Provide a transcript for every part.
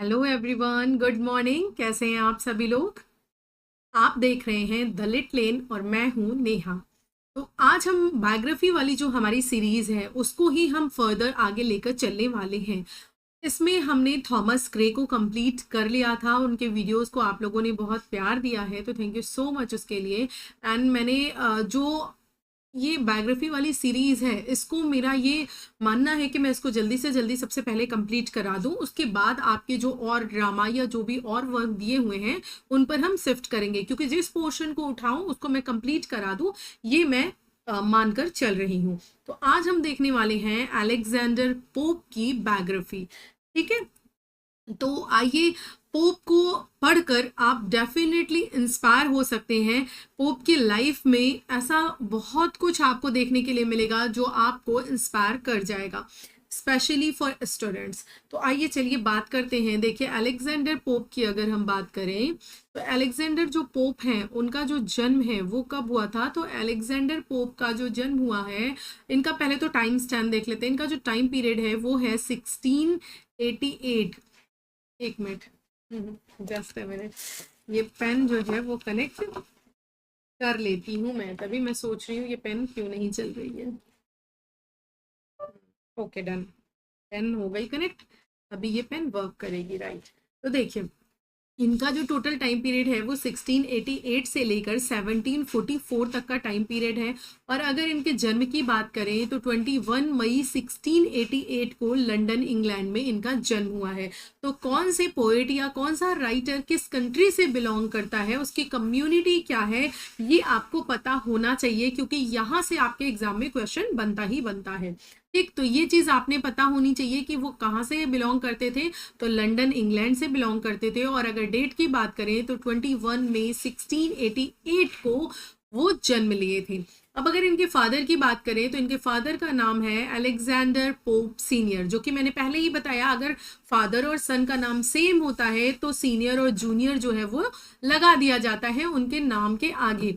Hello everyone, good morning. कैसे हैं आप सभी लोग? आप देख रहे हैं द लिट लेन और मैं हूं नेहा। तो आज हम बायोग्राफी वाली जो हमारी सीरीज है उसको ही हम फर्दर आगे लेकर चलने वाले हैं। इसमें हमने थॉमस ग्रे को कंप्लीट कर लिया था। उनके वीडियोस को आप लोगों ने बहुत प्यार दिया है, तो थैंक यू सो मच उसके लिए। एंड मैंने जो ये बायोग्राफी वाली सीरीज है इसको मेरा ये मानना है कि मैं इसको जल्दी से जल्दी सबसे पहले कंप्लीट करा दूं। उसके बाद आपके जो और ड्रामा या जो भी और वर्क दिए हुए हैं उन पर हम शिफ्ट करेंगे, क्योंकि जिस पोर्शन को उठाऊं उसको मैं कंप्लीट करा दूं, ये मैं मानकर चल रही हूँ। तो आज हम देखने वाले हैं अलेक्जेंडर पोप की बायोग्राफी। ठीक है, तो आइए, पोप को पढ़कर आप डेफिनेटली इंस्पायर हो सकते हैं। पोप की लाइफ में ऐसा बहुत कुछ आपको देखने के लिए मिलेगा जो आपको इंस्पायर कर जाएगा, स्पेशली फॉर स्टूडेंट्स। तो आइए चलिए बात करते हैं। देखिए, अलेक्जेंडर पोप की अगर हम बात करें तो अलेक्जेंडर जो पोप हैं उनका जो जन्म है वो कब हुआ था। तो अलेक्जेंडर पोप का जो जन्म हुआ है, इनका पहले तो टाइम स्टैंड देख लेते हैं। इनका जो टाइम पीरियड है वो है 1688। एक मिनट, जस्ट अ मिनट, ये पेन जो है वो कनेक्ट कर लेती हूँ मैं, तभी मैं सोच रही हूँ ये पेन क्यों नहीं चल रही है। ओके, डन, पेन हो गई कनेक्ट। अभी ये पेन वर्क करेगी, राइट। तो देखिए, इनका जो टोटल टाइम पीरियड है वो 1688 से लेकर 1744 तक का टाइम पीरियड है। और अगर इनके जन्म की बात करें तो 21 मई 1688 को लंदन इंग्लैंड में इनका जन्म हुआ है। तो कौन से पोएट या कौन सा राइटर किस कंट्री से बिलोंग करता है, उसकी कम्युनिटी क्या है, ये आपको पता होना चाहिए, क्योंकि यहाँ से आपके एग्जाम में क्वेश्चन बनता ही बनता है। ठीक, तो ये चीज आपने पता होनी चाहिए कि वो कहाँ से बिलोंग करते थे। तो लंदन इंग्लैंड से बिलोंग करते थे। और अगर डेट की बात करें तो 21 मई 1688 को वो जन्म लिए थे। अब अगर इनके फादर की बात करें तो इनके फादर का नाम है अलेक्जेंडर पोप सीनियर, जो कि मैंने पहले ही बताया, अगर फादर और सन का नाम सेम होता है तो सीनियर और जूनियर जो है वो लगा दिया जाता है उनके नाम के आगे।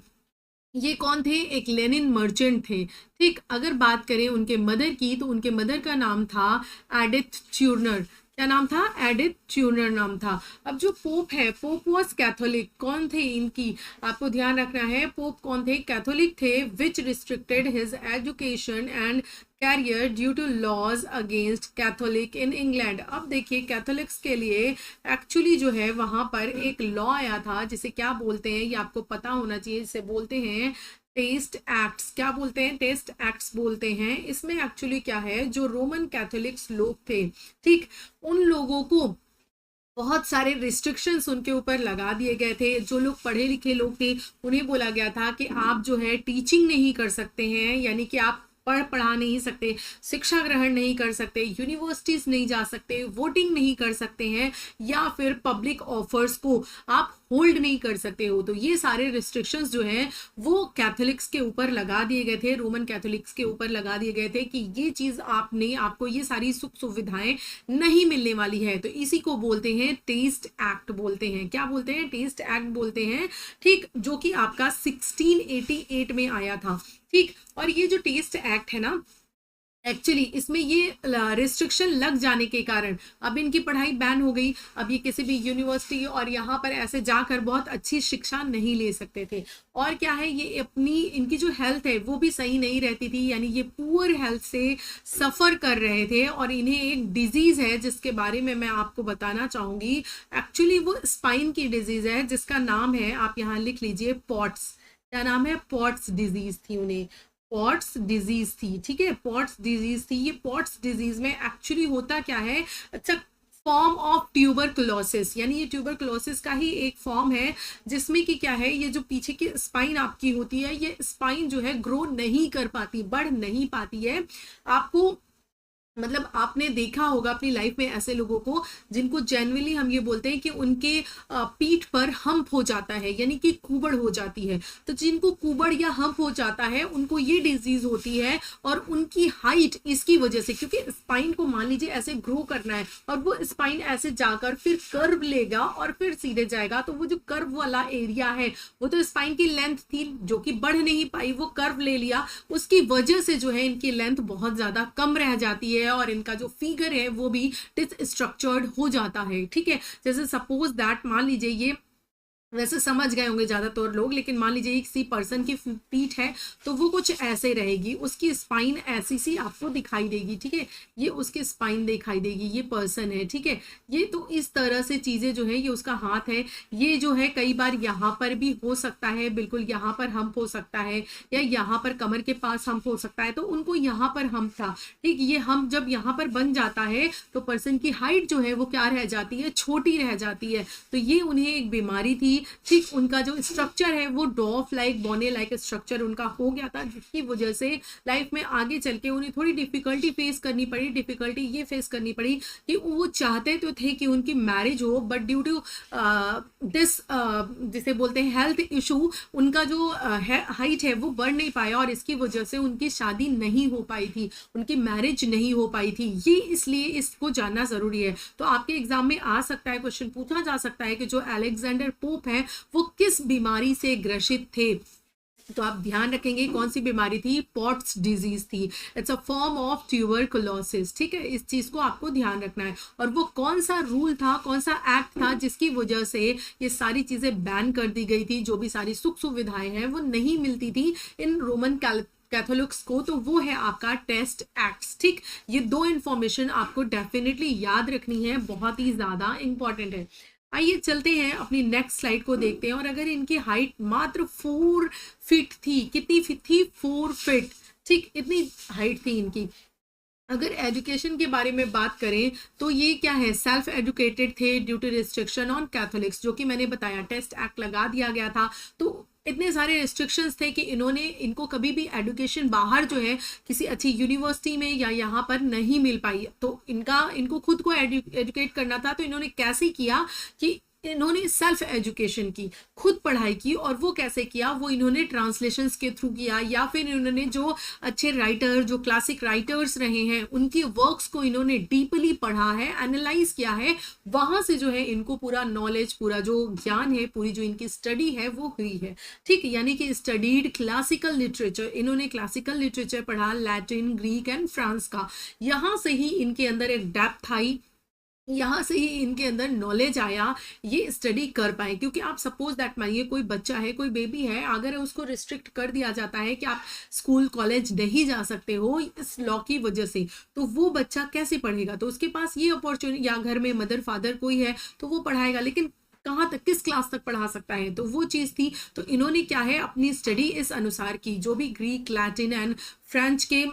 ये कौन थे? एक लेनिन मर्चेंट थे। ठीक, अगर बात करें उनके मदर की तो उनके मदर का नाम था एडिथ ट्यूरनर। क्या नाम था? एडिथ ट्यूरनर नाम था। अब जो पोप है, पोप वॉज कैथोलिक। कौन थे इनकी? आपको ध्यान रखना है, पोप कौन थे? कैथोलिक थे, which restricted his education and career due to laws against Catholic in England. अब देखिए, कैथोलिक्स के लिए एक्चुअली जो है वहां पर एक लॉ आया था जिसे क्या बोलते हैं, ये आपको पता होना चाहिए, जिसे बोलते हैं टेस्ट एक्ट्स। क्या बोलते हैं? टेस्ट एक्ट्स बोलते हैं। इसमें एक्चुअली क्या है, जो रोमन कैथोलिक्स लोग थे, ठीक, उन लोगों को बहुत सारे रिस्ट्रिक्शंस उनके ऊपर लगा दिए गए थे। जो लोग पढ़े लिखे लोग थे उन्हें बोला गया था कि आप जो है टीचिंग नहीं कर सकते हैं, यानी कि आप पढ़ा नहीं सकते, शिक्षा ग्रहण नहीं कर सकते, यूनिवर्सिटीज नहीं जा सकते, वोटिंग नहीं कर सकते हैं, या फिर पब्लिक ऑफर्स को आप होल्ड नहीं कर सकते हो। तो ये सारे रिस्ट्रिक्शंस जो हैं वो कैथोलिक्स के ऊपर लगा दिए गए थे, रोमन कैथोलिक्स के ऊपर लगा दिए गए थे कि ये चीज आपको ये सारी सुख सुविधाएं नहीं मिलने वाली है। तो इसी को बोलते हैं टेस्ट एक्ट बोलते हैं। क्या बोलते हैं? टेस्ट एक्ट बोलते हैं। ठीक, जो कि आपका 1688 में आया था। ठीक, और ये जो टेस्ट एक्ट है ना, एक्चुअली इसमें ये रिस्ट्रिक्शन लग जाने के कारण अब इनकी पढ़ाई बैन हो गई। अब ये किसी भी यूनिवर्सिटी और यहाँ पर ऐसे जाकर बहुत अच्छी शिक्षा नहीं ले सकते थे। और क्या है, ये अपनी इनकी जो हेल्थ है वो भी सही नहीं रहती थी, यानी ये पुअर हेल्थ से सफ़र कर रहे थे। और इन्हें एक डिजीज़ है जिसके बारे में मैं आपको बताना चाहूँगी। एक्चुअली वो स्पाइन की डिजीज़ है जिसका नाम है, आप यहाँ लिख लीजिए, पॉट्स। क्या नाम है? पॉट्स डिजीज़ थी उन्हें, पॉट्स डिजीज थी। ठीक है, पॉट्स डिजीज थी। ये पॉट्स डिजीज में एक्चुअली होता क्या है, अच्छा, फॉर्म ऑफ ट्यूबरकुलोसिस, यानी ये ट्यूबरकुलोसिस का ही एक फॉर्म है, जिसमें कि क्या है, ये जो पीछे की स्पाइन आपकी होती है, ये स्पाइन जो है ग्रो नहीं कर पाती, बढ़ नहीं पाती है। आपको मतलब आपने देखा होगा अपनी लाइफ में ऐसे लोगों को जिनको जेन्युइनली हम ये बोलते हैं कि उनके पीठ पर हम्प हो जाता है, यानी कि कुबड़ हो जाती है। तो जिनको कुबड़ या हम्प हो जाता है उनको ये डिजीज होती है। और उनकी हाइट इसकी वजह से, क्योंकि स्पाइन को मान लीजिए ऐसे ग्रो करना है और वो स्पाइन ऐसे जाकर फिर कर्व लेगा और फिर सीधे जाएगा, तो वो जो कर्व वाला एरिया है वो तो स्पाइन की लेंथ थी जो कि बढ़ नहीं पाई, वो कर्व ले लिया, उसकी वजह से जो है इनकी लेंथ बहुत ज्यादा कम रह जाती है है और इनका जो फिगर है वो भी डिसस्ट्रक्चर्ड हो जाता है, ठीक है। जैसे सपोज दैट मान लीजिए ये, वैसे समझ गए होंगे ज़्यादातर लोग, लेकिन मान लीजिए एक किसी पर्सन की पीठ है तो वो कुछ ऐसे रहेगी, उसकी स्पाइन ऐसी सी आपको दिखाई देगी, ठीक है। ये उसकी स्पाइन दिखाई देगी, ये पर्सन है, ठीक है। ये तो इस तरह से चीज़ें जो है, ये उसका हाथ है, ये जो है कई बार यहाँ पर भी हो सकता है, बिल्कुल यहाँ पर हम्प हो सकता है, या यहाँ पर कमर के पास हम्प हो सकता है, तो उनको यहाँ पर हम्प था, ठीक। ये हम जब यहाँ पर बन जाता है तो पर्सन की हाइट जो है वो क्या रह जाती है, छोटी रह जाती है। तो ये उन्हें एक बीमारी थी, ठीक। उनका जो स्ट्रक्चर है वो डॉफ लाइक, बोने लाइक स्ट्रक्चर उनका हो गया था, जिसकी वजह से लाइफ में आगे चल के उन्हें थोड़ी डिफिकल्टी फेस करनी पड़ी। डिफिकल्टी ये फेस करनी पड़ी कि वो चाहते तो थे कि उनकी मैरिज हो, बट ड्यू टू दिस जिसे बोलते हैं हेल्थ इशू, उनका जो हाइट है वो बढ़ नहीं पाया और इसकी वजह से उनकी शादी नहीं हो पाई थी, उनकी मैरिज नहीं हो पाई थी। ये इसलिए इसको जानना जरूरी है। तो आपके एग्जाम में आ सकता है, क्वेश्चन पूछा जा सकता है कि जो अलेक्जेंडर पोप है वो किस बीमारी से ग्रसित थे। तो आप ध्यान रखेंगे कौन सी बीमारी थी, पॉट्स डिजीज थी। It's a form of tuberculosis, ठीक है। इस चीज को आपको ध्यान रखना है। और वो कौन सा रूल था, कौन सा एक्ट था जिसकी वजह से ये सारी चीजें बैन कर दी गई थी, जो भी सारी सुख सुविधाएं हैं वो नहीं मिलती थी इन रोमन कैथोलिक्स को, तो वो है आपका टेस्ट एक्ट्स, ठीक। ये दो इंफॉर्मेशन आपको डेफिनेटली याद रखनी है, बहुत ही ज्यादा इंपॉर्टेंट है। आइए चलते हैं अपनी नेक्स्ट स्लाइड को देखते हैं। और अगर इनकी हाइट मात्र 4 फीट थी, कितनी थी, 4 फीट, ठीक, इतनी हाइट थी इनकी। अगर एजुकेशन के बारे में बात करें तो ये क्या है, सेल्फ एजुकेटेड थे due to restriction on Catholics, जो कि मैंने बताया टेस्ट एक्ट लगा दिया गया था। तो इतने सारे रिस्ट्रिक्शंस थे कि इनको कभी भी एजुकेशन बाहर जो है किसी अच्छी यूनिवर्सिटी में या यहाँ पर नहीं मिल पाई। तो इनको खुद को एजुकेट करना था। तो इन्होंने कैसे किया कि इन्होंने सेल्फ एजुकेशन की, खुद पढ़ाई की। और वो कैसे किया, वो इन्होंने ट्रांसलेशंस के थ्रू किया, या फिर इन्होंने जो अच्छे राइटर, जो क्लासिक राइटर्स रहे हैं उनकी वर्क्स को इन्होंने डीपली पढ़ा है, एनालाइज किया है। वहां से जो है इनको पूरा नॉलेज, पूरा जो ज्ञान है, पूरी जो इनकी स्टडी है वो हुई है, ठीक। यानी कि स्टडीड क्लासिकल लिटरेचर, इन्होंने क्लासिकल लिटरेचर पढ़ा, लैटिन, ग्रीक एंड फ्रांस का। यहाँ से ही इनके अंदर एक डेप्थ आई, यहाँ से ही इनके अंदर नॉलेज आया, ये स्टडी कर पाए। क्योंकि आप सपोज दैट मानिए कोई बच्चा है, कोई बेबी है, अगर उसको रिस्ट्रिक्ट कर दिया जाता है कि आप स्कूल कॉलेज नहीं जा सकते हो इस लॉ की वजह से, तो वो बच्चा कैसे पढ़ेगा। तो उसके पास ये अपॉर्चुनिटी, या घर में मदर फादर कोई है तो वो पढ़ाएगा, लेकिन कहाँ तक, किस क्लास तक पढ़ा सकता है, तो वो चीज़ थी। तो इन्होंने क्या है अपनी स्टडी इस अनुसार की, जो भी ग्रीक, लैटिन एंड फ्रेंच के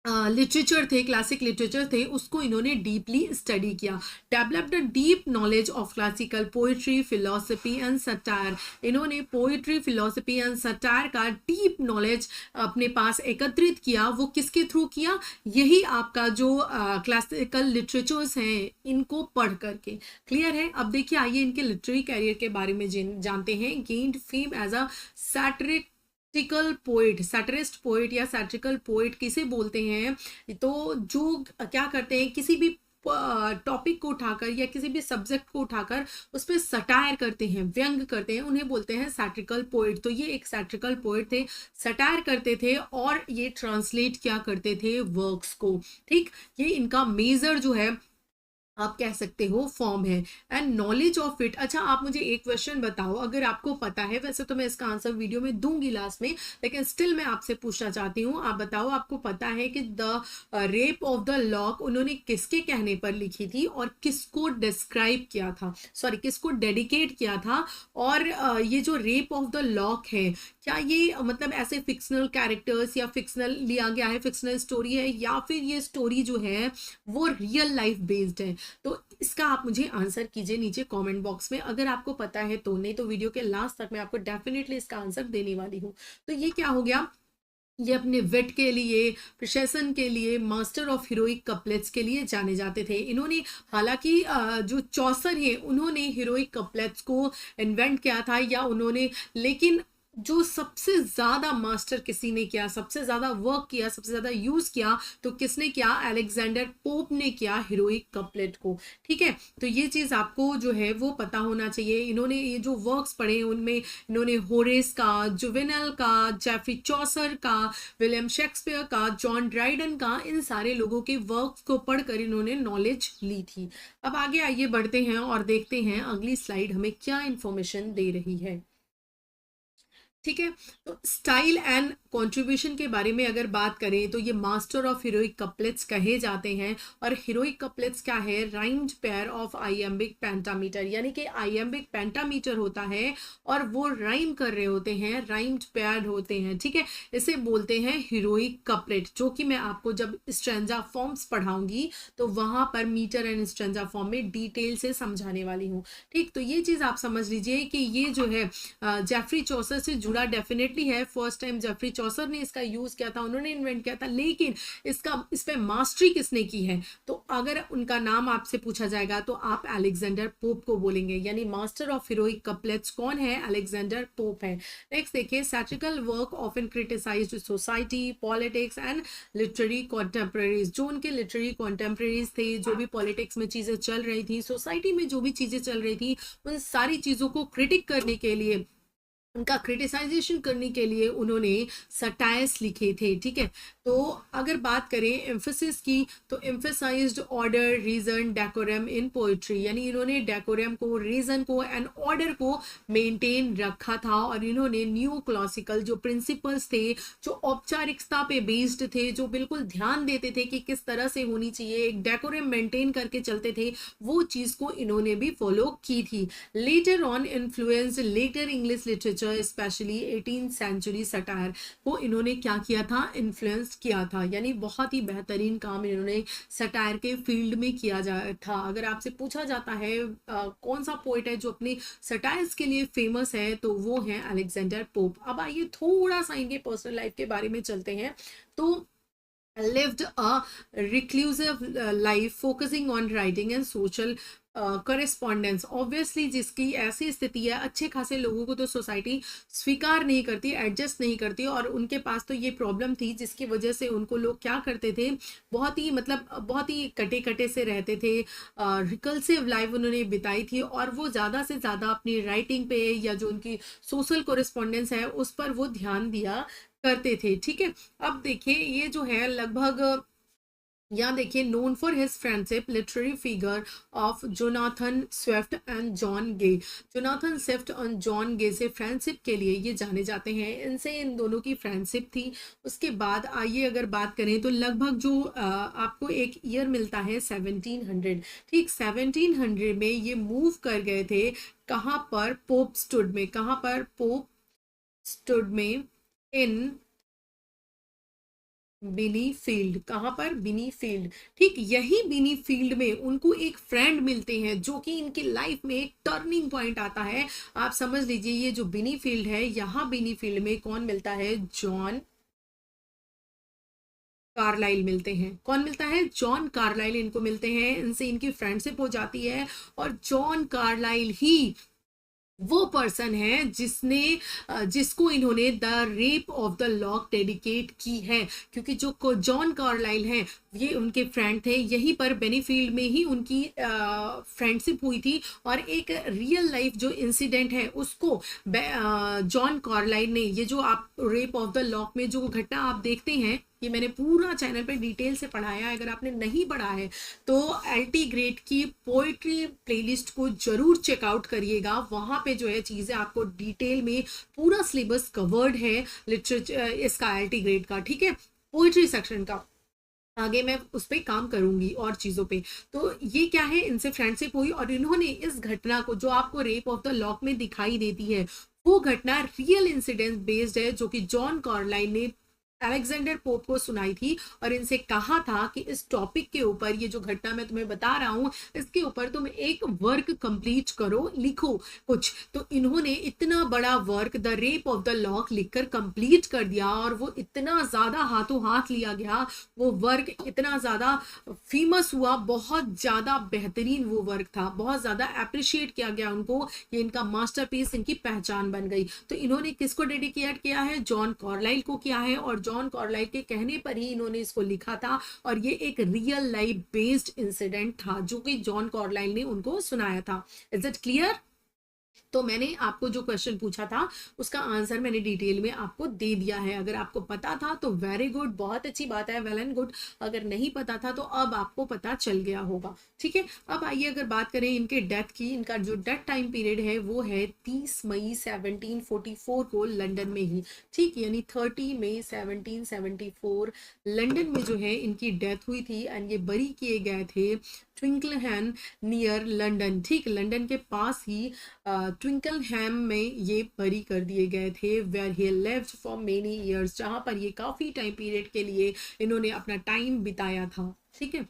लिटरेचर थे, क्लासिक लिटरेचर थे, उसको इन्होंने डीपली स्टडी किया। Developed a deep knowledge of classical poetry, philosophy and satire. इन्होंने पोएट्री, फिलोसफी एंड सटायर का डीप नॉलेज अपने पास एकत्रित किया। वो किसके थ्रू किया, यही आपका जो क्लासिकल लिटरेचर्स हैं इनको पढ़ करके। क्लियर है। अब देखिए आइए इनके लिटरेरी कैरियर के बारे में जानते हैं। Gained fame as a satirical poet, satirist poet या सैटिरिकल पोइट किसे बोलते हैं, तो जो क्या करते हैं, किसी भी टॉपिक को उठाकर या किसी भी सब्जेक्ट को उठाकर उस पर सटायर करते हैं, व्यंग करते हैं, उन्हें बोलते हैं सैटिरिकल पोइट। तो ये एक सैटिरिकल पोइट थे, सटायर करते थे और ये ट्रांसलेट क्या करते थे, वर्क्स को, ठीक। ये इनका मेजर जो है आप कह सकते हो फॉर्म है। एंड नॉलेज ऑफ इट, अच्छा आप मुझे एक क्वेश्चन बताओ, अगर आपको पता है, वैसे तो मैं इसका आंसर वीडियो में दूंगी लास्ट में, लेकिन स्टिल मैं आपसे पूछना चाहती हूँ, आप बताओ आपको पता है कि the rape of the lock उन्होंने किसके कहने पर लिखी थी और किसको डिस्क्राइब किया था, सॉरी किसको डेडिकेट किया था। और ये जो रेप ऑफ द लॉक है, क्या ये मतलब ऐसे फिक्शनल कैरेक्टर्स या फिक्शनल लिया गया है, फिक्शनल स्टोरी है, या फिर ये स्टोरी जो है वो रियल लाइफ बेस्ड है। तो इसका आप मुझे आंसर कीजिए नीचे कमेंट बॉक्स में, अगर आपको पता है तो, नहीं तो वीडियो के लास्ट तक मैं आपको डेफिनेटली इसका आंसर देने वाली हूँ। तो ये क्या हो गया, ये अपने विट के लिए, प्रशासन के लिए, मास्टर ऑफ हीरोइक कपलेट्स के लिए जाने जाते थे। इन्होंने हालांकि जो चौसर हैं उन्होंने हीरोइक कपलेट्स को इन्वेंट किया था, या उन्होंने, लेकिन जो सबसे ज्यादा मास्टर किसी ने किया, सबसे ज्यादा वर्क किया, सबसे ज्यादा यूज किया, तो किसने किया? अलेक्जेंडर पोप ने किया हीरोइक कपलेट को। ठीक है, तो ये चीज आपको जो है वो पता होना चाहिए। इन्होंने ये जो वर्क्स पढ़े हैं उनमें इन्होंने होरेस का, जुवेनल का, जेफरी चॉसर का, विलियम शेक्सपियर का, जॉन ड्राइडन का, इन सारे लोगों के वर्क्स को पढ़कर इन्होंने नॉलेज ली थी। अब आगे आइए बढ़ते हैं और देखते हैं अगली स्लाइड हमें क्या इंफॉर्मेशन दे रही है। ठीक है, तो स्टाइल एंड कंट्रीब्यूशन के बारे में अगर बात करें तो ये मास्टर ऑफ हीरोइक कपलेट्स कहे जाते हैं। और हीरोइक कपलेट्स क्या है? राइम्ड पेयर ऑफ आइएम्बिक पेंटामीटर, यानी कि आइएम्बिक पेंटामीटर होता है और वो राइम कर रहे होते हैं, राइम्ड पेयर होते हैं। ठीक है, इसे बोलते हैं हीरोइक कपलेट, जो कि मैं आपको जब स्ट्रेंजा फॉर्म्स पढ़ाऊंगी तो वहां पर मीटर एंड स्ट्रेंजा फॉर्म में डिटेल से समझाने वाली हूँ। ठीक, तो ये चीज आप समझ लीजिए कि ये जो है जेफरी चॉसर से जुड़ा डेफिनेटली है। फर्स्ट टाइम जेफरी चॉसर ने इसका यूज किया था, उन्होंने इन्वेंट किया था, लेकिन इस पे मास्टरी किसने की है? तो अगर उनका नाम आपसे पूछा जाएगा तो आप अलेक्जेंडर पोप को बोलेंगे, यानी मास्टर ऑफ हीरोइक कपलेट्स कौन है? अलेक्जेंडर पोप है। नेक्स्ट देखिए, satirical work often criticised society, politics and literary contemporaries. जो उनके लिटरेरी कॉन्टेम्पररीज थे, जो भी पॉलिटिक्स में चीजें चल रही थी, सोसाइटी में जो भी चीजें चल रही थी, उन सारी चीजों को क्रिटिक करने के लिए, उनका क्रिटिसाइजेशन करने के लिए उन्होंने सटायर्स लिखे थे। ठीक है, तो अगर बात करें एम्फेसिस की, तो emphasised order, reason, decorum in poetry, यानी इन्होंने डेकोरम को, रीजन को एंड ऑर्डर को मेंटेन रखा था। और इन्होंने न्यू क्लासिकल जो प्रिंसिपल्स थे, जो औपचारिकता पे बेस्ड थे, जो बिल्कुल ध्यान देते थे कि किस तरह से होनी चाहिए, एक डेकोरम मेंटेन करके चलते थे, वो चीज को इन्होंने भी फॉलो की थी। Later on influenced later English literature, especially 18th century satire को इन्होंने क्या किया था? इन्फ्लुएंस किया था, यानी बहुत ही बेहतरीन काम इन्होंने सटायर के फील्ड में किया जा था। अगर आपसे पूछा जाता है कौन सा पोइट है जो अपने सटायर्स के लिए फेमस है, तो वो है अलेक्जेंडर पोप। अब आइए थोड़ा सा इनके पर्सनल लाइफ के बारे में चलते हैं। तो lived a reclusive life focusing on writing and social correspondence. Obviously जिसकी ऐसी स्थिति है, अच्छे खासे लोगों को तो सोसाइटी स्वीकार नहीं करती, एडजस्ट नहीं करती, और उनके पास तो ये प्रॉब्लम थी जिसकी वजह से उनको लोग क्या करते थे, बहुत ही बहुत ही कटे कटे से रहते थे, रिकल्सिव लाइफ उन्होंने बिताई थी, और वो ज़्यादा से ज़्यादा अपनी राइटिंग पे या जो उनकी सोशल कोरिस्पॉन्डेंस है उस पर वो ध्यान दिया करते थे। ठीक है, अब देखिए ये जो है लगभग, यहाँ देखिए, known for his friendship, literary figure of Jonathan Swift and John Gay. Jonathan Swift और जॉन गे से फ्रेंडशिप के लिए ये जाने जाते हैं, इनसे इन दोनों की फ्रेंडशिप थी। उसके बाद आइए अगर बात करें तो लगभग जो आपको एक ईयर मिलता है 1700। ठीक, 1700 में ये मूव कर गए थे कहाँ पर? पोप स्टुड में। कहाँ पर? पोप स्टुड में, इन बिनी फील्ड। कहाँ पर? बिनी फील्ड। ठीक, यही बिनी फील्ड में उनको एक फ्रेंड मिलते हैं जो कि इनकी लाइफ में एक टर्निंग पॉइंट आता है। आप समझ लीजिए ये जो बिनी फील्ड है, यहाँ बिनी फील्ड में कौन मिलता है? जॉन कार्लाइल मिलते हैं। कौन मिलता है? जॉन कार्लाइल इनको मिलते हैं, इनसे इनकी फ्रेंडशिप हो जाती है। और जॉन कार्लाइल ही वो पर्सन है जिसको इन्होंने the rape of the lock dedicate की है, क्योंकि जो जॉन कार्लाइल हैं ये उनके फ्रेंड थे। यहीं पर बेनीफील्ड में ही उनकी फ्रेंडशिप हुई थी, और एक रियल लाइफ जो इंसिडेंट है उसको जॉन कार्लाइल ने, ये जो आप रेप ऑफ द लॉक में जो घटना आप देखते हैं, ये मैंने पूरा चैनल पे डिटेल से पढ़ाया है। अगर आपने नहीं पढ़ा है तो एलटी ग्रेड की पोइट्री प्लेलिस्ट को जरूर चेकआउट करिएगा। वहां पे जो है चीजें आपको डिटेल में, पूरा सिलेबस कवर्ड है लिटरेचर इसका, एलटी ग्रेड का। ठीक है, पोइट्री सेक्शन का आगे मैं उस पर काम करूंगी और चीजों पे। तो ये क्या है, इनसे फ्रेंडशिप हुई और इन्होंने इस घटना को, जो आपको रेप ऑफ द लॉक में दिखाई देती है, वो घटना रियल इंसिडेंट बेस्ड है, जो कि जॉन कार्लाइल ने अलेक्जेंडर पोप को सुनाई थी और इनसे कहा था कि इस टॉपिक के ऊपर, ये जो घटना मैं तुम्हें बता रहा हूं, इसके ऊपर तुम एक वर्क कंप्लीट करो, लिखो कुछ। तो इन्होंने इतना बड़ा work the rape of the lock लिखकर कंप्लीट कर दिया और वो इतना ज्यादा हाथों हाथ लिया गया, वो वर्क इतना ज्यादा फेमस हुआ, बहुत ज्यादा बेहतरीन वो वर्क था, बहुत ज्यादा अप्रिशिएट किया गया उनको, ये इनका मास्टरपीस, इनकी पहचान बन गई। तो इन्होंने किसको डेडिकेट किया है? जॉन कार्लाइल को किया है, और जॉन कार्लाइल के कहने पर ही इन्होंने इसको लिखा था, और ये एक रियल लाइफ बेस्ड इंसिडेंट था जो कि जॉन कार्लाइल ने उनको सुनाया था। Is it clear? तो मैंने आपको जो क्वेश्चन पूछा था उसका आंसर मैंने डिटेल में आपको दे दिया है। अगर आपको पता था तो वेरी गुड, बहुत अच्छी बात है, वेल एंड गुड। अगर नहीं पता था तो अब आपको पता चल गया होगा। ठीक है, अब आइए अगर बात करें इनके डेथ की। इनका जो डेथ टाइम पीरियड है वो है 30 मई 1744 को लंदन में ही। ठीक, यानी 30 मई 1774 लंदन में जो है इनकी डेथ हुई थी, एंड ये बरी किए गए थे ट्विंकलहैम नियर लंदन। ठीक, लंदन के पास ही ट्विंकलहैम में ये बरी कर दिए गए थे, where he lived for many years, जहां पर ये काफी टाइम पीरियड के लिए इन्होंने अपना टाइम बिताया था। ठीक है,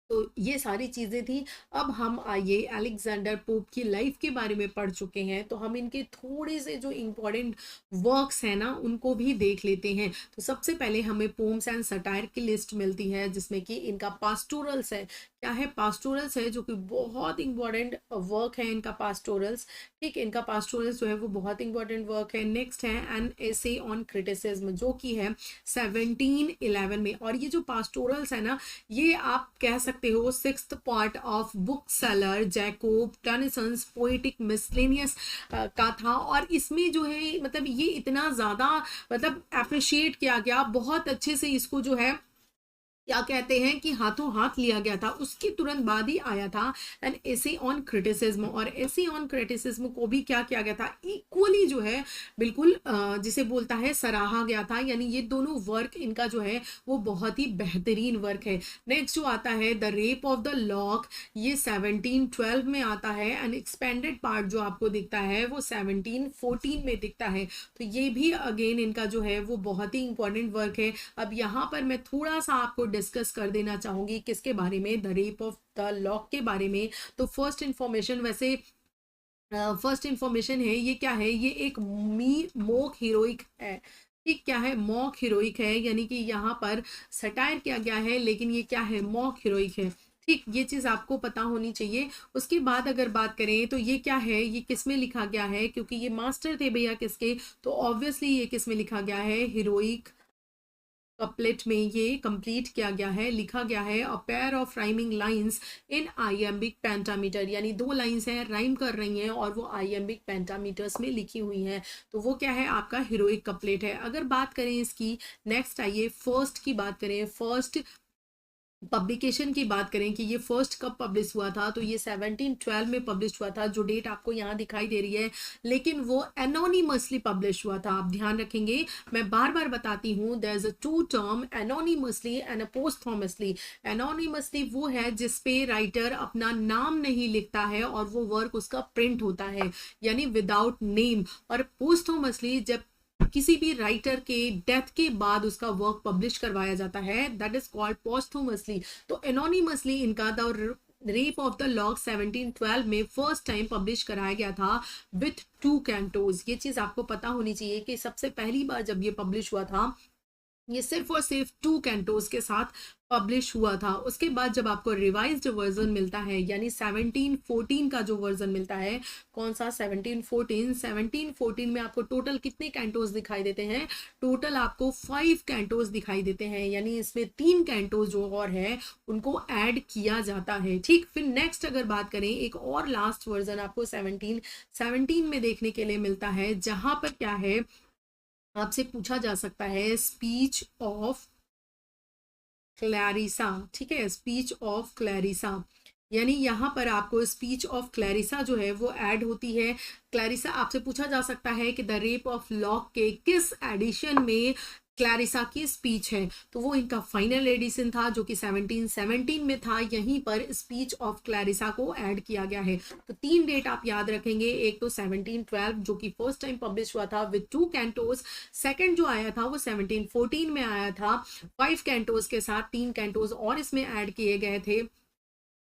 तो ये सारी चीजें थी। अब हम आइए अलेक्जेंडर पोप की लाइफ के बारे में पढ़ चुके हैं, तो हम इनके थोड़े से जो इम्पोर्टेंट वर्क्स हैं ना उनको भी देख लेते हैं। तो सबसे पहले हमें पोम्स एंड सटायर की लिस्ट मिलती है, जिसमें कि इनका पास्टोरल्स है। क्या है? पास्टोरल्स है, जो कि बहुत इंपॉर्टेंट वर्क है इनका पास्टोरल्स। ठीक, इनका पास्टोरल्स जो है वो बहुत इंपॉर्टेंट वर्क है। नेक्स्ट है एन एसे ऑन क्रिटिसिज्म, जो कि है 1711 में। और ये जो पास्टोरल्स है ना, ये आप कह सकते हो sixth part of bookseller Jacob Tonson's poetic miscellanies का था। और इसमें जो है मतलब ये इतना ज़्यादा मतलब अप्रिशिएट किया गया, बहुत अच्छे से इसको जो है क्या कहते हैं कि हाथों हाथ लिया गया था। उसके तुरंत बाद ही आया था एन एसे ऑन क्रिटिसिज्म, और एसे ऑन क्रिटिसिज्म को भी क्या किया गया था, इक्वली जो है बिल्कुल जिसे बोलता है सराहा गया था। यानी ये दोनों वर्क इनका जो है वो बहुत ही बेहतरीन वर्क है। नेक्स्ट जो आता है the rape of the lock, ये 1712 में आता है, एंड एक्सपेंडेड पार्ट जो आपको दिखता है वो 1714 में दिखता है। तो ये भी अगेन इनका जो है वो बहुत ही इंपॉर्टेंट वर्क है। अब यहाँ पर मैं थोड़ा सा आपको डिस्कस कर देना चाहूंगी किसके बारे में, the rape of the lock के बारे में। तो फर्स्ट इंफॉर्मेशन, वैसे फर्स्ट इंफॉर्मेशन है ये क्या है, ये एक मोक हीरोइक है। ठीक, क्या है? मॉक हीरोइक है, यानी कि यहाँ पर सटायर किया गया है, लेकिन ये क्या है? मॉक हीरोइक है। ठीक, ये चीज आपको पता होनी चाहिए। उसके बाद अगर बात करें तो ये क्या है, ये किस में लिखा गया है, क्योंकि ये मास्टर थे भैया किसके, तो ऑब्वियसली ये किस में लिखा गया है? हीरोइक कपलेट में ये कंप्लीट किया गया है, लिखा गया है a pair of rhyming lines in iambic pentameter, यानी दो लाइंस हैं राइम कर रही हैं और वो आइएम्बिक पेंटामीटर्स में लिखी हुई हैं। तो वो क्या है? आपका हीरोइक कपलेट है। अगर बात करें इसकी, नेक्स्ट आइए फर्स्ट की बात करें। फर्स्ट पब्लिकेशन की बात करें कि ये फर्स्ट कब पब्लिश हुआ था, तो ये 1712 में पब्लिश हुआ था, जो डेट आपको यहाँ दिखाई दे रही है, लेकिन वो एनोनिमसली पब्लिश हुआ था। आप ध्यान रखेंगे, मैं बार बार बताती हूँ, there is a two term, anonymously and posthumously. Anonymously वो है जिसपे राइटर अपना नाम नहीं लिखता है और वो वर्क उसका प्रिंट होता है, यानी विदाउट नेम। और पोस्थोमसली जब किसी भी राइटर के डेथ के बाद उसका वर्क पब्लिश करवाया जाता है, दैट इज कॉल्ड पोस्टहुमसली। तो एनोनिमसली इनका the rape of the lock 1712 में फर्स्ट टाइम पब्लिश कराया गया था विथ 2 कैंटोज। ये चीज आपको पता होनी चाहिए कि सबसे पहली बार जब ये पब्लिश हुआ था, ये सिर्फ और सिर्फ 2 कैंटोज के साथ पब्लिश हुआ था। उसके बाद जब आपको रिवाइज्ड वर्जन मिलता है, यानी 1714 का जो वर्जन मिलता है, कौन सा? 1714 में आपको टोटल कितने कैंटोज दिखाई देते हैं? टोटल आपको 5 कैंटोज दिखाई देते हैं, यानी इसमें 3 कैंटोज जो और है उनको ऐड किया जाता है। ठीक, फिर नेक्स्ट अगर बात करें, एक और लास्ट वर्जन आपको 1717 में देखने के लिए मिलता है, जहां पर क्या है, आपसे पूछा जा सकता है स्पीच ऑफ क्लैरिसा। ठीक है, स्पीच ऑफ क्लैरिसा, यानी यहाँ पर आपको स्पीच ऑफ क्लैरिसा जो है वो ऐड होती है। क्लैरिसा आपसे पूछा जा सकता है कि द रेप ऑफ लॉक के किस एडिशन में क्लैरिसा की स्पीच है, तो वो इनका फाइनल एडिशन था जो कि 1717 में था। यहीं पर स्पीच ऑफ क्लैरिसा को ऐड किया गया है। तो 3 डेट आप याद रखेंगे, एक तो 1712 जो कि फर्स्ट टाइम पब्लिश हुआ था विद 2 कैंटोस, सेकंड जो आया था वो 1714 में आया था 5 कैंटोस के साथ, 3 कैंटोस और इसमें ऐड किए गए थे।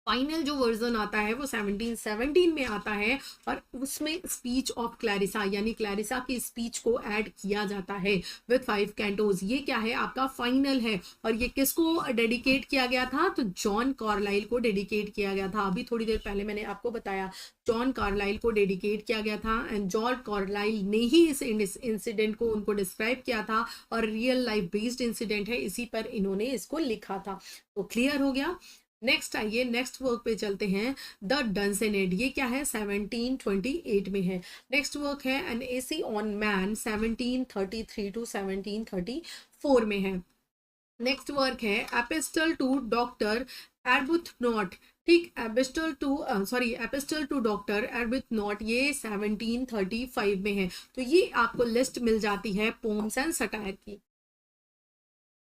फाइनल जो वर्जन आता है वो 1717 में आता है और उसमें स्पीच ऑफ क्लैरिसा यानी क्लैरिसा की स्पीच को ऐड किया जाता है विद 5 कैंटोज। ये क्या है, आपका फाइनल है। और ये किसको डेडिकेट किया गया था, तो जॉन कार्लाइल को डेडिकेट किया गया था। अभी थोड़ी देर पहले मैंने आपको बताया जॉन कार्लाइल को डेडिकेट किया गया था एंड जॉन कार्लाइल ने ही इस इंसिडेंट को उनको डिस्क्राइब किया था और रियल लाइफ बेस्ड इंसिडेंट है, इसी पर इन्होंने इसको लिखा था। तो क्लियर हो गया। नेक्स्ट आइए, नेक्स्ट वर्क पे चलते हैं। द डंसेनेड, ये क्या है, 1728 में है। नेक्स्ट वर्क है an essay on man, 1733 to 1734 में है। नेक्स्ट वर्क है एपिस्टल टू डॉक्टर एर्बुथनॉट, ठीक, एपिस्टल टू डॉक्टर एर्बुथनॉट, ये 1735 में है। तो ये आपको लिस्ट मिल जाती है पोम्स एंड सटायर की।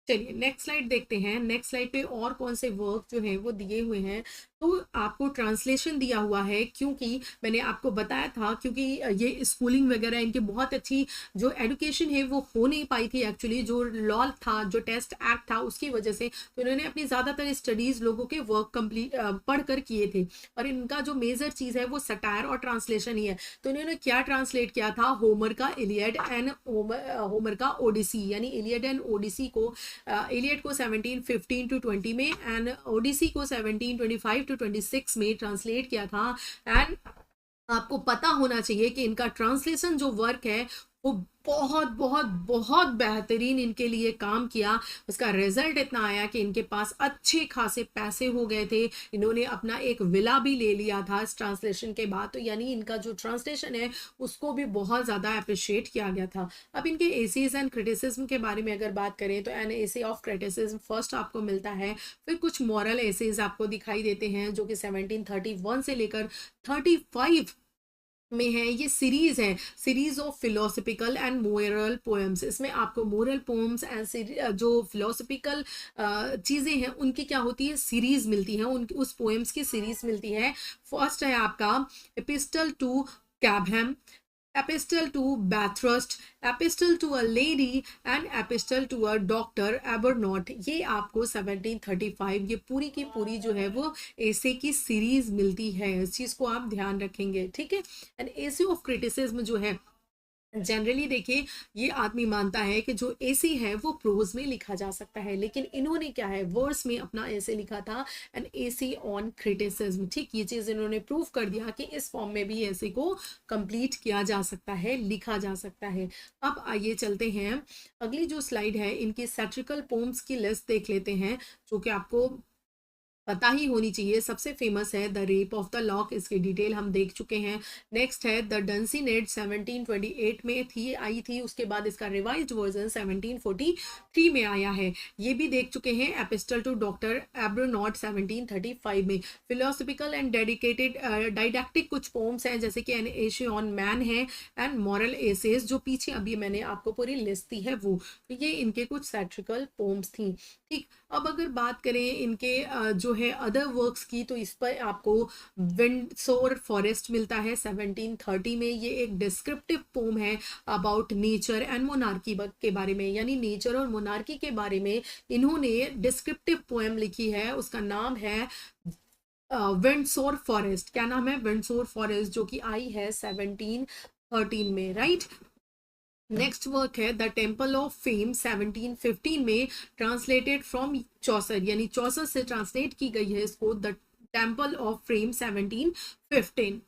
चलिए नेक्स्ट स्लाइड देखते हैं। नेक्स्ट स्लाइड पे और कौन से वर्क जो हैं वो दिए हुए हैं। तो आपको ट्रांसलेशन दिया हुआ है, क्योंकि मैंने आपको बताया था क्योंकि ये स्कूलिंग वगैरह इनकी बहुत अच्छी जो एजुकेशन है वो हो नहीं पाई थी एक्चुअली, जो लॉ था, जो टेस्ट एक्ट था उसकी वजह से। तो इन्होंने अपनी ज़्यादातर स्टडीज़ लोगों के वर्क कंप्लीट पढ़ कर किए थे और इनका जो मेजर चीज़ है वो सटायर और ट्रांसलेशन ही है। तो इन्होंने क्या ट्रांसलेट किया था, होमर का इलियड एंड होमर का ओडिसी, यानी इलियड एंड ओडिसी को, इलियड को 1715 टू 20 में एंड ओडिसी को 1725 टू 26 में ट्रांसलेट किया था। एंड आपको पता होना चाहिए कि इनका ट्रांसलेशन जो वर्क है वो बहुत बहुत बहुत बेहतरीन इनके लिए काम किया। उसका रिजल्ट इतना आया कि इनके पास अच्छे खासे पैसे हो गए थे। इन्होंने अपना एक विला भी ले लिया था इस ट्रांसलेशन के बाद। तो यानी इनका जो ट्रांसलेशन है उसको भी बहुत ज़्यादा अप्रिशिएट किया गया था। अब इनके एसेज एंड क्रिटिसिज्म के बारे में अगर बात करें तो an essay of criticism first आपको मिलता है। फिर कुछ मॉरल एसेज आपको दिखाई देते हैं जो कि 1731 से लेकर 35 में है। ये सीरीज है, series of philosophical and moral poems. इसमें आपको मोरल पोएम्स एंड जो फिलोसफिकल चीज़ें हैं उनकी क्या होती है, सीरीज मिलती है, उनकी उस पोएम्स की सीरीज मिलती है। फर्स्ट है आपका epistle to Cobham, epistle to Bathurst, epistle to a lady and epistle to a doctor Abernaut। ये आपको 1735 ये पूरी की पूरी जो है वो ऐसे की सीरीज मिलती है। इस चीज़ को आप ध्यान रखेंगे, ठीक है। एंड एसे ऑफ क्रिटिसिज्म जो है जनरली देखिए ये आदमी मानता है कि जो एसी है वो प्रोज में लिखा जा सकता है, लेकिन इन्होंने क्या है वर्स में अपना ऐसे लिखा था एंड एसी ऑन क्रिटिसिज्म, ठीक। ये चीज़ इन्होंने प्रूव कर दिया कि इस फॉर्म में भी ऐसे को कंप्लीट किया जा सकता है, लिखा जा सकता है। अब आइए चलते हैं, अगली जो स्लाइड है इनकी सैट्रिकल पोम्स की लिस्ट देख लेते हैं जो कि आपको पता ही होनी चाहिए। सबसे फेमस है the rape of the lock, इसकी डिटेल हम देख चुके हैं। नेक्स्ट है द डंसिनेड, 1728 में आई थी, उसके बाद इसका रिवाइज्ड वर्जन 1743 में आया है, ये भी देख चुके हैं। एपिस्टल टू डॉक्टर एब्रोनॉट 1735 में। फिलोसफिकल एंड डेडिकेटेड डाइडैक्टिक कुछ पोम्स हैं जैसे कि एन एशे ऑन मैन है एंड मॉरल एसेस, जो पीछे अभी मैंने आपको पूरी लिस्ट दी है वो। तो ये इनके कुछ सैट्रिकल पोम्स थी, ठीक। अब अगर बात करें इनके जो है अदर वर्क्स की, तो इस पर आपको विंडसोर फॉरेस्ट मिलता है 1730 में। ये एक डिस्क्रिप्टिव पोम है अबाउट नेचर एंड मोनार्की के बारे में, यानी नेचर और मोनार्की के बारे में इन्होंने डिस्क्रिप्टिव पोएम लिखी है। उसका नाम है विंडसोर फॉरेस्ट। क्या नाम है, विंडसोर फॉरेस्ट, जो कि आई है 1713 में, राइट। नेक्स्ट वर्क है द टेम्पल ऑफ फेम, 1715 में, ट्रांसलेटेड फ्रॉम चौसर, यानी चौसर से ट्रांसलेट की गई है इसको, द टेम्पल ऑफ फेम 1715।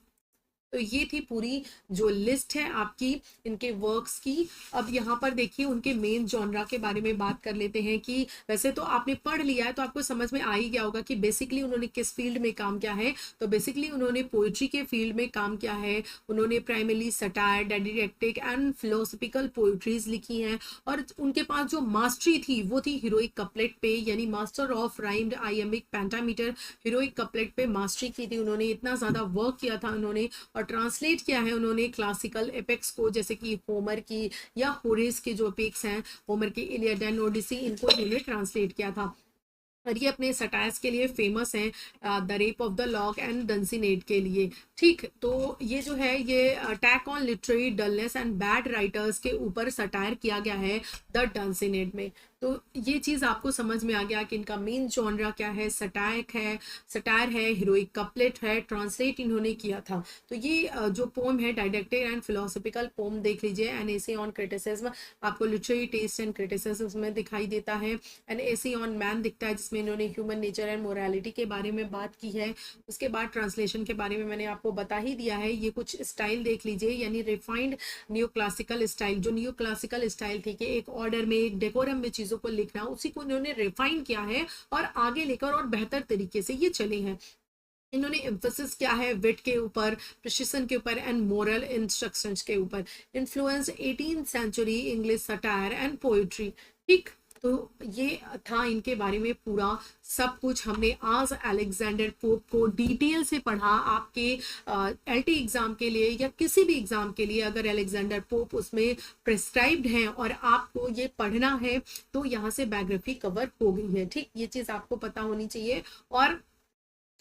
तो ये थी पूरी जो लिस्ट है आपकी इनके वर्क्स की। अब यहाँ पर देखिए उनके मेन जॉनरा के बारे में बात कर लेते हैं कि वैसे तो आपने पढ़ लिया है तो आपको समझ में आ ही गया होगा कि बेसिकली उन्होंने किस फील्ड में काम किया है। तो बेसिकली उन्होंने पोइट्री के फील्ड में काम किया है। उन्होंने primarily satire, didactic and philosophical poetries लिखी हैं और उनके पास जो मास्टरी थी वो थी हीरोइक कपलेट पे, यानी master of rhymed iambic pentameter, heroic couplet पे मास्टरी की थी उन्होंने। इतना ज़्यादा वर्क किया था उन्होंने और ट्रांसलेट किया है उन्होंने क्लासिकल एपिक्स को, जैसे कि होमर की या होरेस के जो एपिक्स हैं, होमर की इलियड एंड ओडिसी, इनको इन्होंने ट्रांसलेट किया था। और ये अपने सटायर्स के लिए फेमस हैं, the rape of the lock and Dunciad के लिए। ठीक, तो ये जो है ये attack on literary dullness and bad writers के ऊपर सटायर किया गया है द डंसिनेट में। तो ये चीज़ आपको समझ में आ गया कि इनका मेन जॉनरा क्या है, सटायर है, हीरोइक कपलेट है, ट्रांसलेट इन्होंने किया था। तो ये जो पोम है डायडेक्टिक एंड फिलोसफिकल पोम देख लीजिए। एन एसे ऑन क्रिटिसिज्म आपको लिटरेरी टेस्ट एंड क्रिटिसिज्म में दिखाई देता है। एन एसे ऑन मैन दिखता है जिसमें इन्होंने ह्यूमन नेचर एंड मोरालिटी के बारे में बात की है। उसके बाद ट्रांसलेशन के बारे में मैंने आपको बता ही दिया है। ये कुछ स्टाइल देख लीजिए, यानी रिफाइंड न्यू क्लासिकल स्टाइल। जो न्यू क्लासिकल स्टाइल थी कि एक ऑर्डर में, एक डेकोरम में चीज़ों को लिखना, उसी को इन्होंने रिफाइन किया है और आगे लेकर और बेहतर तरीके से ये चले हैं। इन्होंने एम्फोसिस किया है विट के ऊपर, प्रिसिशन के ऊपर एंड मोरल इंस्ट्रक्शंस के ऊपर। Influence 18th century English satire and poetry. ठीक, तो ये था इनके बारे में पूरा सब कुछ। हमने आज अलेक्जेंडर पोप को डिटेल से पढ़ा। आपके एलटी एग्जाम के लिए या किसी भी एग्जाम के लिए अगर अलेक्जेंडर पोप उसमें प्रिस्क्राइब्ड हैं और आपको ये पढ़ना है तो यहाँ से बायोग्राफी कवर हो गई है। ठीक, ये चीज़ आपको पता होनी चाहिए। और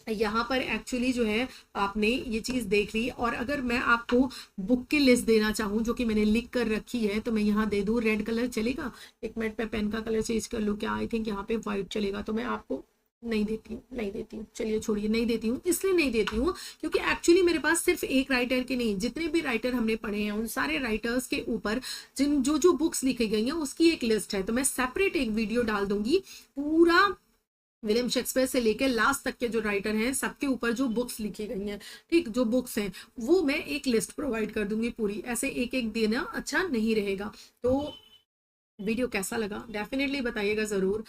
यहाँ पर एक्चुअली जो है आपने ये चीज़ देख ली। और अगर मैं आपको बुक की लिस्ट देना चाहूँ जो कि मैंने लिख कर रखी है, तो मैं यहाँ दे दूँ। रेड कलर चलेगा? एक मिनट पे पेन का कलर चेंज कर लूँ क्या? आई थिंक यहाँ पे वाइट चलेगा। तो मैं आपको नहीं देती हूँ, चलिए छोड़िए, नहीं देती हूँ। इसलिए नहीं देती हूँ क्योंकि एक्चुअली मेरे पास सिर्फ एक राइटर के नहीं, जितने भी राइटर हमने पढ़े हैं उन सारे राइटर्स के ऊपर जिन जो बुक्स लिखी गई हैं उसकी एक लिस्ट है। तो मैं सेपरेट एक वीडियो डाल दूंगी पूरा विलियम शेक्सपियर से लेकर लास्ट तक के जो राइटर हैं सबके ऊपर जो बुक्स लिखी गई हैं। ठीक, जो बुक्स हैं वो मैं एक लिस्ट प्रोवाइड कर दूंगी पूरी। ऐसे एक एक देना अच्छा नहीं रहेगा। तो वीडियो कैसा लगा डेफिनेटली बताइएगा ज़रूर।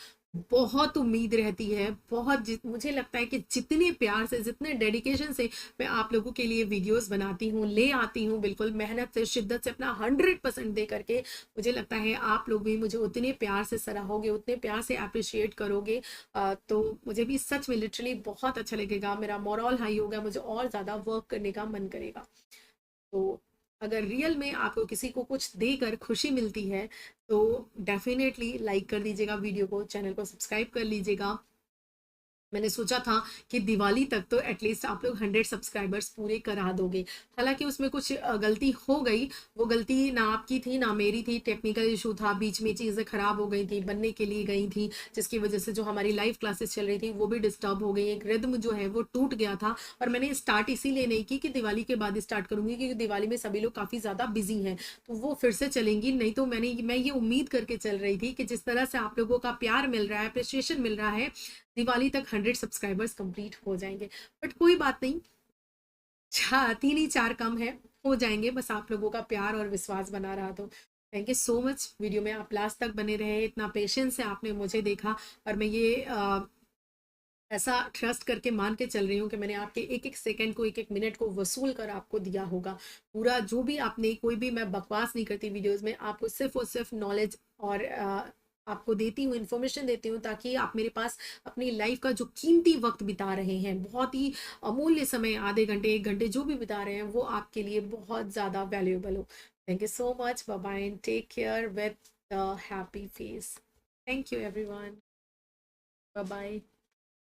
बहुत उम्मीद रहती है, बहुत मुझे लगता है कि जितने प्यार से, जितने डेडिकेशन से मैं आप लोगों के लिए वीडियोस बनाती हूँ, ले आती हूँ, बिल्कुल मेहनत से, शिद्दत से अपना 100% दे करके, मुझे लगता है आप लोग भी मुझे उतने प्यार से सराहोगे, उतने प्यार से अप्रिशिएट करोगे। तो मुझे भी सच में लिटरली बहुत अच्छा लगेगा, मेरा मोरल हाई होगा, मुझे और ज़्यादा वर्क करने का मन करेगा। तो अगर रियल में आपको किसी को कुछ देकर खुशी मिलती है तो डेफिनेटली लाइक कर दीजिएगा वीडियो को, चैनल को सब्सक्राइब कर लीजिएगा। मैंने सोचा था कि दिवाली तक तो एटलीस्ट आप लोग 100 सब्सक्राइबर्स पूरे करा दोगे। हालांकि उसमें कुछ गलती हो गई, वो गलती ना आपकी थी ना मेरी थी, टेक्निकल इशू था, बीच में चीज़ें ख़राब हो गई थी, बनने के लिए गई थी, जिसकी वजह से जो हमारी लाइव क्लासेस चल रही थी वो भी डिस्टर्ब हो गई, एक रिदम जो है वो टूट गया था। और मैंने स्टार्ट इसीलिए नहीं की कि दिवाली के बाद स्टार्ट करूँगी, क्योंकि दिवाली में सभी लोग काफ़ी ज़्यादा बिजी हैं, तो वो फिर से चलेंगी। नहीं तो मैं ये उम्मीद करके चल रही थी कि जिस तरह से आप लोगों का प्यार मिल रहा है, अप्रिसिएशन मिल रहा है, दिवाली तक 100 सब्सक्राइबर्स कंप्लीट हो जाएंगे। बट कोई बात नहीं, 3 ही 4 कम है, हो जाएंगे, बस आप लोगों का प्यार और विश्वास बना रहा। तो thank you so much, video में आप लास्ट तक बने रहे, इतना पेशेंस से आपने मुझे देखा। और मैं ये ऐसा ट्रस्ट करके मान के चल रही हूँ कि मैंने आपके एक एक सेकंड को, एक एक मिनट को वसूल कर आपको दिया होगा पूरा। जो भी आपने, कोई भी, मैं बकवास नहीं करती वीडियोस में, आपको सिर्फ और सिर्फ नॉलेज और आपको देती हूँ, इन्फॉर्मेशन देती हूँ, ताकि आप मेरे पास अपनी लाइफ का जो कीमती वक्त बिता रहे हैं, बहुत ही अमूल्य समय, आधे घंटे 1 घंटे जो भी बिता रहे हैं, वो आपके लिए बहुत ज़्यादा वैल्यूएबल हो। Thank you so much, bye bye and take care with the happy face. Thank you everyone, bye bye.